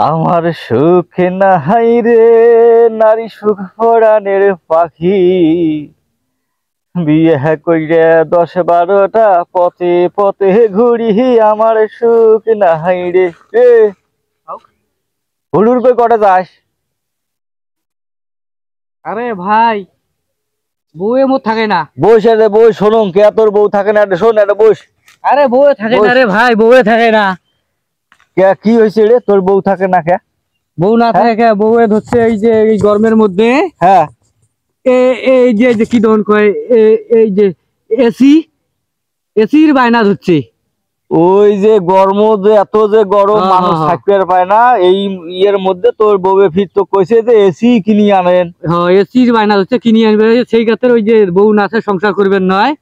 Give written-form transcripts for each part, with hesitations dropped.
আমার সুখ নাই রে নারী সুখ পরাণের পাখি, বিয়ে কইরে 10-12টা পথে পথে ঘুরি, আমার সুখ নাই রে। হুড়ুর কই কটে যাস? আরে ভাই, বউয়ে মোর থাকে না। বস রে বস, শোনুন কে তোর বউ থাকে না? শোন এটা বস। আরে বউয়ে থাকে না রে ভাই, বউয়ে থাকে না। কে কি হয়েছে রে, তোর বউ থাকে না কে? বউ না থাকে কে? বউয়ে ধরছে এই যে এই গরমের মধ্যে। হ্যাঁ, এই যে কি দন কয়, এই যে এসি এসির বায়না ধরছে। ওই যে গরম, যে এত যে গরম মানুষ থাকতে পায় না, এই ইয়ের মধ্যে তোর বউয়ে ফির তো কইছে যে এসি কিনি আনেন। হ্যাঁ, এসির বায়না হচ্ছে, কিনি আনবে। সেই ক্ষেত্রে ওই যে বউ না আছে, সংসার করবেন নয়,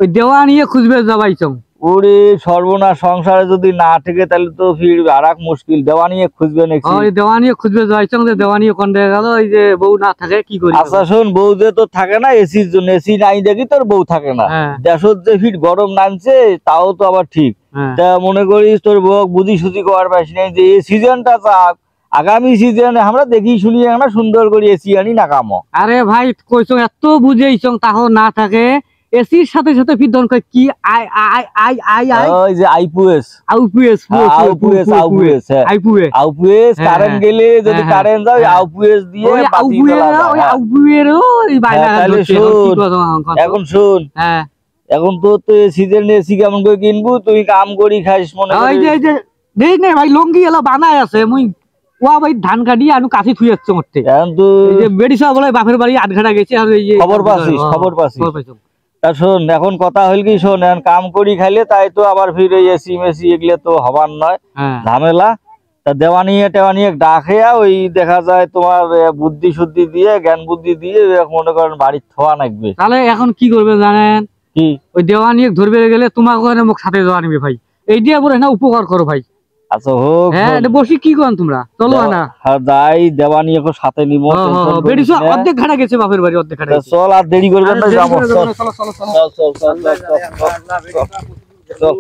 ওই দেওয়া নিয়ে খুঁজবে যাবাইছম। ওরে সর্বনাশ, সংসারে যদি না থেকে তাহলে তো ফির আরাক মুশকিল, দেওয়া নিয়ে খুঁজবে নাকি? ওই দেওয়া নিয়ে খুঁজবে যাবাইছম, যে দেওয়া নিয়ে কোন দেখা গেল ওই যে বউ না থাকে, কি করি? আচ্ছা শোন, বউ যে তো থাকে না এসির জন্য, এসি নাই দেখি তোর বউ থাকে না। দেশত যে ফির গরম নামছে তাও তো আবার ঠিক। তা মনে করিস তোর বউ বুঝি সুঝি করার পাইস নাই যে এই সিজনটা চাক, আগামী সিজনে আমরা দেখি শুনি না সুন্দর করে এসি আনি না কামো। আরে ভাই কইছ এত বুঝেইছং তাও না থাকে, এসির সাথে সাথে ফির দন কয় কি I I I I I ওই যে IPS IPS IPS IPS IPS IPS current গেলে যদি কারেন্ট যায় আইপিএস দিয়ে বাতি জ্বালা যায়। ওই আইপিএস ওই বাইনা ধরছে। এখন শুন, হ্যাঁ এখন তো সিজনে এসি কেমন করে কিনবো? তুই কাম করি খাইস মনে করিস। ওই যে দেই নে ভাই, লঙ্গি এলা বানায় আছে, মুই ওয়া ভাই ধান কাটি আনু কাছি থুই যাচ্ছে মরতে। এখন তো এই যে বেড়িসা বলে বাপের বাড়ি 8 ঘাটা গেছে। আর এই যে খবর পাছিস, খবর পাছিস। তা শোন, এখন কথা হইল কি, শোন এখন কাম করি খাইলে তাই তো আবার ফির এসি মেসি এগুলো তো হবার নয়, ঝামেলা। তা দেওয়ানিয়ে টেওয়ানিয়ে ডাকে, ওই দেখা যায় তোমার বুদ্ধি শুদ্ধি দিয়ে, জ্ঞান বুদ্ধি দিয়ে মনে করেন বাড়ির থোয়া নাকবে। তাহলে এখন কি করবে জানেন? কি? ওই দেওয়ানিয়ে ধরবে গেলে তোমাকে মুখ সাথে দেওয়া নিবে ভাই, এই দিয়ে বলে না উপকার করো ভাই। আচ্ছা হোক, হ্যাঁ বসি কি করেন তোমরা? চলো না যাই দেওয়ানিয়ে সাথে নিব। বেড়িসা অর্ধেক ঘাটা গেছে বাপের বাড়ি, অর্ধেক ঘাটা। চল আর দেরি করবেন না, যাবো। চল চল চল চল চল।